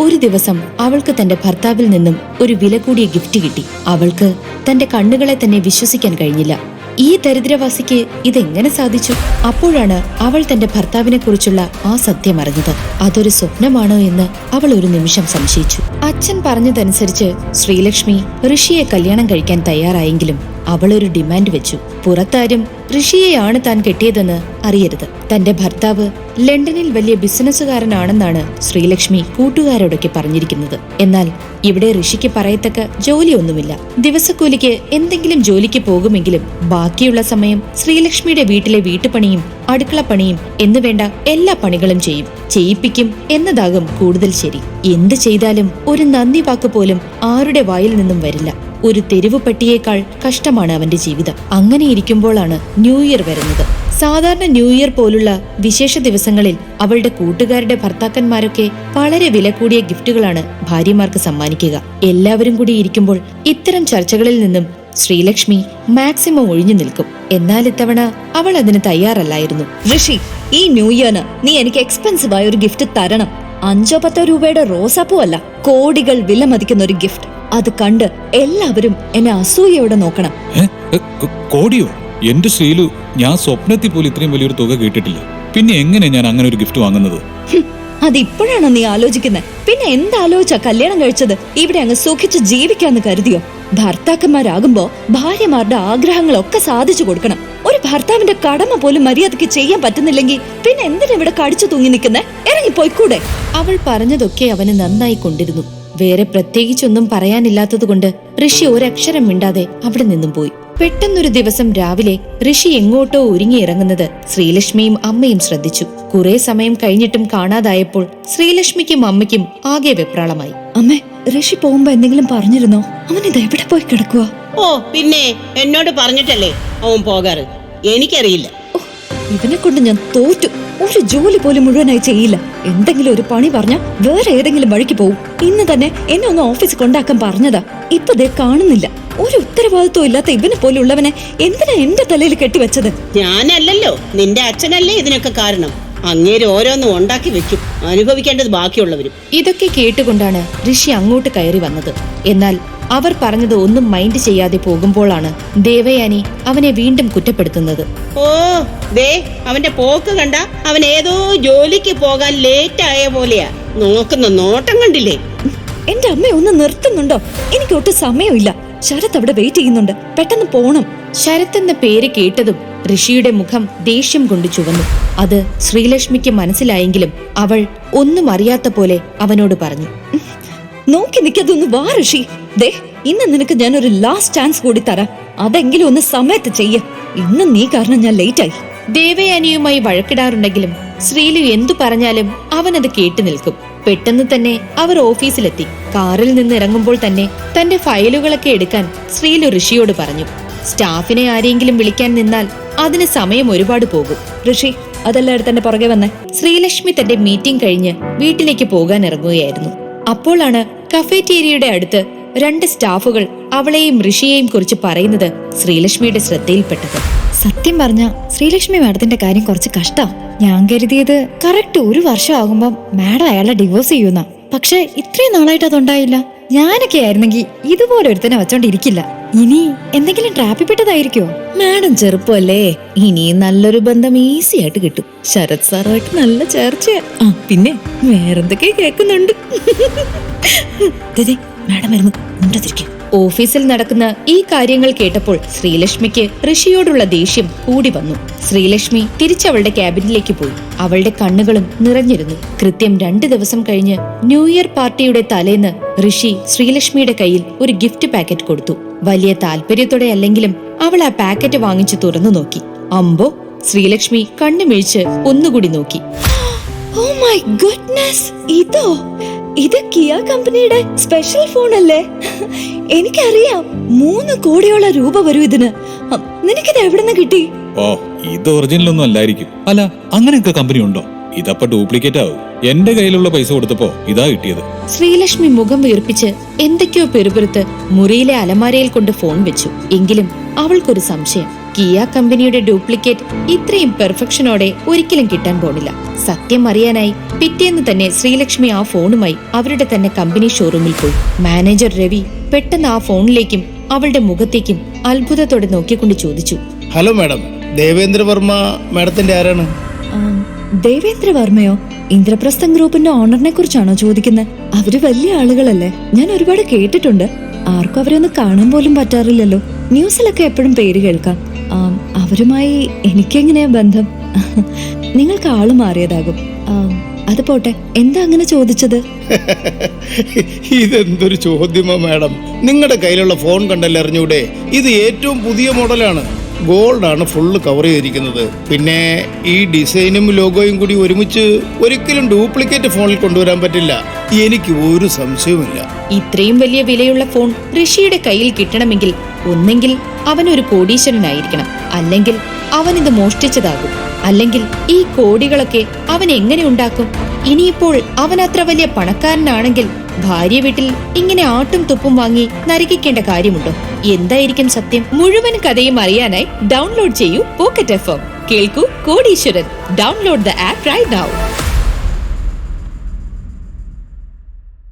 ഒരു ദിവസം അവൾക്ക് തന്റെ ഭർത്താവിൽ നിന്നും ഒരു വില കൂടിയ ഗിഫ്റ്റ് കിട്ടി. അവൾക്ക് തന്റെ കണ്ണുകളെ തന്നെ വിശ്വസിക്കാൻ കഴിഞ്ഞില്ല. ഈ ദരിദ്രവാസിക്ക് ഇതെങ്ങനെ സാധിച്ചു? അപ്പോഴാണ് അവൾ തന്റെ ഭർത്താവിനെ കുറിച്ചുള്ള ആ സത്യം അറിഞ്ഞത്. അതൊരു സ്വപ്നമാണോ എന്ന് അവൾ ഒരു നിമിഷം സംശയിച്ചു. അച്ഛൻ പറഞ്ഞതനുസരിച്ച് ശ്രീലക്ഷ്മി ഋഷിയെ കല്യാണം കഴിക്കാൻ തയ്യാറായെങ്കിലും അവൾ ഒരു ഡിമാൻഡ് വെച്ചു. പുറത്താരും ഋഷിയെയാണ് താൻ കെട്ടിയതെന്ന് അറിയരുത്. തന്റെ ഭർത്താവ് ലണ്ടനിൽ വലിയ ബിസിനസ്സുകാരനാണെന്നാണ് ശ്രീലക്ഷ്മി കൂട്ടുകാരോടൊക്കെ പറഞ്ഞിരിക്കുന്നത്. എന്നാൽ ഇവിടെ ഋഷിക്ക് പറയത്തക്ക ജോലിയൊന്നുമില്ല. ദിവസക്കൂലിക്ക് എന്തെങ്കിലും ജോലിക്ക് പോകുമെങ്കിലും ബാക്കിയുള്ള സമയം ശ്രീലക്ഷ്മിയുടെ വീട്ടിലെ വീട്ടുപണിയും അടുക്കളപ്പണിയും എന്നുവേണ്ട എല്ലാ പണികളും ചെയ്യിപ്പിക്കും എന്നതാകും കൂടുതൽ ശരി. എന്ത് ചെയ്താലും ഒരു നന്ദി വാക്ക് പോലും ആരുടെ വായിൽ നിന്നും വരില്ല. ഒരു തെരുവ് പട്ടിയേക്കാൾ കഷ്ടമാണ് അവന്റെ ജീവിതം. അങ്ങനെ ഇരിക്കുമ്പോഴാണ് ന്യൂ ഇയർ വരുന്നത്. സാധാരണ ന്യൂ ഇയർ പോലുള്ള വിശേഷ ദിവസങ്ങളിൽ അവളുടെ കൂട്ടുകാരുടെ ഭർത്താക്കന്മാരൊക്കെ വളരെ വില കൂടിയ ഗിഫ്റ്റുകളാണ് ഭാര്യമാർക്ക് സമ്മാനിക്കുക. എല്ലാവരും കൂടി ഇരിക്കുമ്പോൾ ഇത്തരം ചർച്ചകളിൽ നിന്നും ശ്രീലക്ഷ്മി മാക്സിമം ഒഴിഞ്ഞു നിൽക്കും. എന്നാൽ ഇത്തവണ അവൾ അതിന് തയ്യാറല്ലായിരുന്നു. ഋഷി, ഈ ന്യൂ ഇയറിന് നീ എനിക്ക് എക്സ്പെൻസീവ് ആയ ഒരു ഗിഫ്റ്റ് തരണം. 5-10 രൂപയുടെ റോസാപ്പൂ അല്ല, കോടികൾ വില മതിക്കുന്ന ഒരു ഗിഫ്റ്റ്. അത് കണ്ട് എല്ലാവരും എന്നെ അസൂയയോടെ നോക്കണം. കോടിയോ? എന്റെ ശ്രീലു, ഞാൻ സ്വപ്നത്തിൽ പോലും ഇത്രയും വലിയൊരു തുക കേട്ടിട്ടില്ല. പിന്നെ എങ്ങനെ ഞാൻ അങ്ങനെ ഒരു ഗിഫ്റ്റ് വാങ്ങുന്നത്? അതിപ്പോഴാണോ നീ ആലോചിക്കുന്നത്? പിന്നെ എന്താലോചിച്ചാ കല്യാണം കഴിച്ചത്? ഇവിടെ അങ്ങ് സുഖിച്ച് ജീവിക്കാന്ന് കരുതിയോ? ഭർത്താക്കന്മാരാകുമ്പോ ഭാര്യമാരുടെ ആഗ്രഹങ്ങളൊക്കെ സാധിച്ചു കൊടുക്കണം. ഒരു ഭർത്താവിന്റെ കടമ പോലും മര്യാദയ്ക്ക് ചെയ്യാൻ പറ്റുന്നില്ലെങ്കിൽ പിന്നെ എന്തിനാ ഇവിടെ കടിച്ചു തൂങ്ങി നിൽക്കുന്നേ? ഇറങ്ങിപ്പോയിക്കൂടെ? അവൾ പറഞ്ഞതൊക്കെ അവന് നന്നായി കൊണ്ടിരുന്നു. വേറെ പ്രത്യേകിച്ചൊന്നും പറയാനില്ലാത്തതുകൊണ്ട് ഋഷി ഒരക്ഷരം മിണ്ടാതെ അവിടെ നിന്നും പോയി. പെട്ടെന്നൊരു ദിവസം രാവിലെ ഋഷി എങ്ങോട്ടോ ഒരുങ്ങിയിറങ്ങുന്നത് ശ്രീലക്ഷ്മിയും അമ്മയും ശ്രദ്ധിച്ചു. കുറെ സമയം കഴിഞ്ഞിട്ടും കാണാതായപ്പോൾ ശ്രീലക്ഷ്മിക്കും അമ്മയ്ക്കും ആകെ വെപ്രാളമായി. അമ്മേ, ഋഷി പോകുമ്പോ എന്തെങ്കിലും പറഞ്ഞിരുന്നോ? അവൻ ഇത് എവിടെ പോയി കിടക്കുക? ഓ പിന്നെ എന്നോട് പറഞ്ഞിട്ടല്ലേ അവൻ പോകാറ്. എനിക്കറിയില്ല. ഇവനെ കൊണ്ട് ഞാൻ തോറ്റു. ഒരു ജോലി പോലും മുഴുവനായി ചെയ്യില്ല. എന്തെങ്കിലും ഒരു പണി പറഞ്ഞ വേറെ ഏതെങ്കിലും വഴിക്ക് പോവും. ഇന്ന് തന്നെ എന്നെ ഒന്ന് ഓഫീസിൽ കൊണ്ടാക്കാൻ പറഞ്ഞതാ. ഇപ്പൊ ദേ കാണുന്നില്ല. ഒരു ഉത്തരവാദിത്വം ഇല്ലാത്ത ഇവനെ പോലുള്ളവനെ എന്തിനാ എന്റെ തലയിൽ കെട്ടിവെച്ചത്? ഞാനല്ലല്ലോ, നിന്റെ അച്ഛനല്ലേ ഇതിനൊക്കെ കാരണം. അങ്ങേര് ഓരോന്നും ഉണ്ടാക്കി വെക്കും, അനുഭവിക്കേണ്ടത് ബാക്കിയുള്ളവരും. ഇതൊക്കെ കേട്ടുകൊണ്ടാണ് ഋഷി അങ്ങോട്ട് കയറി വന്നത്. എന്നാൽ അവർ പറഞ്ഞത് ഒന്നും മൈൻഡ് ചെയ്യാതെ പോകുമ്പോഴാണ് ദേവയാനി അവനെ വീണ്ടും കുറ്റപ്പെടുത്തുന്നത്. ഓ ദേ, അവന്റെ പോക്ക് കണ്ട അവൻ ഏതോ ജോലിക്ക് പോകാൻ ലേറ്റ് ആയ പോലെയാ. നോക്കുന്ന നോട്ടം കണ്ടില്ലേ? എന്റെ അമ്മ ഒന്ന് നിർത്തുന്നുണ്ടോ? എനിക്ക് ഒട്ടും സമയമില്ല. ശരത് അവിടെ വെയിറ്റ് ചെയ്യുന്നുണ്ട്. പെട്ടെന്ന് പോണം. ശരത് എന്ന പേര് കേട്ടതും ഋഷിയുടെ മുഖം ദേഷ്യം കൊണ്ട് ചുവന്നു. അത് ശ്രീലക്ഷ്മിക്ക് മനസ്സിലായെങ്കിലും അവൾ ഒന്നും അറിയാത്ത പോലെ അവനോട് പറഞ്ഞു. നോക്കി നിൽക്കതൊന്ന് വാ ഋഷി. ദേ, ഇന്ന് നിനക്ക് ഞാനൊരു ലാസ്റ്റ് ചാൻസ് കൂടി തരാം. അതെങ്കിലും ഒന്ന് സമയത്ത് ചെയ്യ. ഇന്ന് നീ കാരണം ഞാൻ ലേറ്റായി. ദേവയാനിയുമായി വഴക്കിടാറുണ്ടെങ്കിലും ശ്രീലു എന്തു പറഞ്ഞാലും അവനത് കേട്ടു നിൽക്കും. പെട്ടെന്ന് തന്നെ അവർ ഓഫീസിലെത്തി. കാറിൽ നിന്ന് ഇറങ്ങുമ്പോൾ തന്നെ തന്റെ ഫയലുകളൊക്കെ എടുക്കാൻ ശ്രീലു ഋഷിയോട് പറഞ്ഞു. സ്റ്റാഫിനെ ആരെങ്കിലും വിളിക്കാൻ നിന്നാൽ അതിന് സമയം ഒരുപാട് പോകും. ഋഷി, അതെല്ലാം എടുത്തന്റെ പുറകെ വന്നേ. ശ്രീലക്ഷ്മി തന്റെ മീറ്റിംഗ് കഴിഞ്ഞ് വീട്ടിലേക്ക് പോകാൻ ഇറങ്ങുകയായിരുന്നു. അപ്പോഴാണ് കഫേറ്റേരിയയുടെ അടുത്ത് 2 സ്റ്റാഫുകൾ അവളെയും ഋഷിയെയും കുറിച്ച് പറയുന്നത് ശ്രീലക്ഷ്മിയുടെ ശ്രദ്ധയിൽപ്പെട്ടത്. സത്യം പറഞ്ഞ ശ്രീലക്ഷ്മി മാഡത്തിന്റെ കാര്യം കുറച്ച് കഷ്ടാ. ഞാൻ കരുതിയത് കറക്റ്റ് 1 വർഷം ആകുമ്പോ മാഡം അയാളെ ഡിവോഴ്സ് ചെയ്യുന്ന. പക്ഷെ ഇത്രയും നാളായിട്ട് അതുണ്ടായില്ല. ഞാനൊക്കെ ആയിരുന്നെങ്കിൽ ഇതുപോലെ ഒരുത്തനെ വച്ചോണ്ടിരിക്കില്ല. ഇനി എന്തെങ്കിലും ട്രാപ്പിപ്പെട്ടതായിരിക്കോ? മാഡം ചെറുപ്പല്ലേ, ഇനിയും നല്ലൊരു ബന്ധം ഈസി ആയിട്ട് കിട്ടും. ശരത് സാറുമായിട്ട് നല്ല ചേർച്ചയാ. പിന്നെ വേറെന്തൊക്കെ കേൾക്കുന്നുണ്ട്. മാഡം വരുന്നു, മുണ്ടതിരിക്കും. ഓഫീസിൽ നടക്കുന്ന ഈ കാര്യങ്ങൾ കേട്ടപ്പോൾ ശ്രീലക്ഷ്മിക്ക് ഋഷിയോടുള്ള ദേഷ്യം കൂടി വന്നു. ശ്രീലക്ഷ്മി തിരിച്ചവളുടെ ക്യാബിനിലേക്ക് പോയി. അവളുടെ കണ്ണുകളും നിറഞ്ഞിരുന്നു. കൃത്യം 2 ദിവസം കഴിഞ്ഞ് ന്യൂ ഇയർ പാർട്ടിയുടെ തലേന്ന് ഋഷി ശ്രീലക്ഷ്മിയുടെ കയ്യിൽ ഒരു ഗിഫ്റ്റ് പാക്കറ്റ് കൊടുത്തു. വലിയ താല്പര്യത്തോടെ അല്ലെങ്കിലും അവൾ ആ പാക്കറ്റ് വാങ്ങിച്ചു തുറന്നു നോക്കി. അമ്പോ, ശ്രീലക്ഷ്മി കണ്ണുമിഴിച്ച് ഒന്നുകൂടി നോക്കി. ഓ മൈ ഗുഡ്നസ്, ഇത് കിയ കമ്പനിയുടെ സ്പെഷ്യൽ ഫോൺ അല്ലേ? എനിക്കറിയാം, 3 കോടിയോളം രൂപ വരും ഇതിന്. നിനക്കിത് എവിടെ നിന്ന് കിട്ടി? ഓ, ഇത് ഒറിജിനൽ ഒന്നും അല്ലായിരിക്കും. അല്ല, അങ്ങനെയൊക്കെ കമ്പനി ഉണ്ടോ? ഇതപ്പോ ഡ്യൂപ്ലിക്കേറ്റ് ആവും. എന്റെ കയ്യിലുള്ള പൈസ കൊടുത്തപ്പോ ഇതാ കിട്ടിയത്. ശ്രീലക്ഷ്മി മുഖം വീർപ്പിച്ച് എന്തൊക്കെയോ പെരുപെരുത്ത് മുറിയിലെ അലമാരയിൽ കൊണ്ട് ഫോൺ വെച്ചു. എങ്കിലും അവൾക്കൊരു സംശയം. കിയ കമ്പനിയുടെ ഡ്യൂപ്ലിക്കേറ്റ് ഇത്രയും പെർഫെക്ഷനോടെ ഒരിക്കലും കിട്ടാൻ പോണില്ല. സത്യം അറിയാനായി പിറ്റേന്ന് തന്നെ ശ്രീലക്ഷ്മി ആ ഫോണുമായി അവരുടെ തന്നെ കമ്പനി ഷോറൂമിൽ പോയി. മാനേജർ രവി പെട്ടെന്ന് ആ ഫോണിലേക്കും അവളുടെ മുഖത്തേക്കും അത്ഭുതത്തോടെ നോക്കിക്കൊണ്ട് ചോദിച്ചു, ഹലോ മാഡം, ദേവേന്ദ്ര വർമ്മ മാഡത്തിന്റെ ആരാണ്? ദേവേന്ദ്ര വർമ്മയോ? ഇന്ദ്രപ്രസ്ഥം ഗ്രൂപ്പിന്റെ ഓണറിനെ കുറിച്ചാണോ ചോദിക്കുന്നത്? അവര് വലിയ ആളുകളല്ലേ, ഞാൻ ഒരുപാട് കേട്ടിട്ടുണ്ട്. ആർക്കും അവരെ ഒന്ന് കാണാൻ പോലും പറ്റാറില്ലല്ലോ. ന്യൂസിലൊക്കെ എപ്പോഴും പേര് കേൾക്കാം. അവരുമായി എനിക്കെങ്ങനെയാ ബന്ധം? നിങ്ങൾക്ക് ആള് മാറിയതാകും. അത് പോട്ടെ, എന്താ അങ്ങനെ ചോദിച്ചത്? ഇതെന്തൊരു ചോദ്യമാ മാഡം, നിങ്ങളുടെ കയ്യിലുള്ള ഫോൺ കണ്ടല്ലേ അറിഞ്ഞൂടെ? ഇത് ഏറ്റവും പുതിയ മോഡലാണ്. ഗോൾഡ് ആണ് ഫുള്ള് കവർ ചെയ്തിരിക്കുന്നത്. പിന്നെ ഈ ഡിസൈനും ലോഗോയും കൂടി ഒരുമിച്ച് ഒരിക്കലും ഡ്യൂപ്ലിക്കേറ്റ് ഫോണിൽ കൊണ്ടുവരാൻ പറ്റില്ല. എനിക്ക് ഒരു സംശയവുമില്ല. ഇത്രയും വലിയ വിലയുള്ള ഫോൺ ഋഷിയുടെ കയ്യിൽ കിട്ടണമെങ്കിൽ ഒന്നെങ്കിൽ അവൻ ഒരു കോടീശ്വരനായിരിക്കണം, അല്ലെങ്കിൽ അവൻ ഇത് മോഷ്ടിച്ചതാകും. അല്ലെങ്കിൽ ഈ കോടികളൊക്കെ അവൻ എങ്ങനെ ഉണ്ടാക്കും? ഇനിയിപ്പോൾ അവൻ അത്ര വലിയ പണക്കാരനാണെങ്കിൽ ഭാര്യ വീട്ടിൽ ഇങ്ങനെ ആട്ടും തുപ്പും വാങ്ങി നരകിക്കേണ്ട കാര്യമുണ്ടോ? എന്തായിരിക്കും സത്യം? മുഴുവൻ കഥയും അറിയാനായി ഡൗൺലോഡ് ചെയ്യൂ പോക്കറ്റ് FM. കേൾക്കൂ Kodeeswaran. Download the app right now.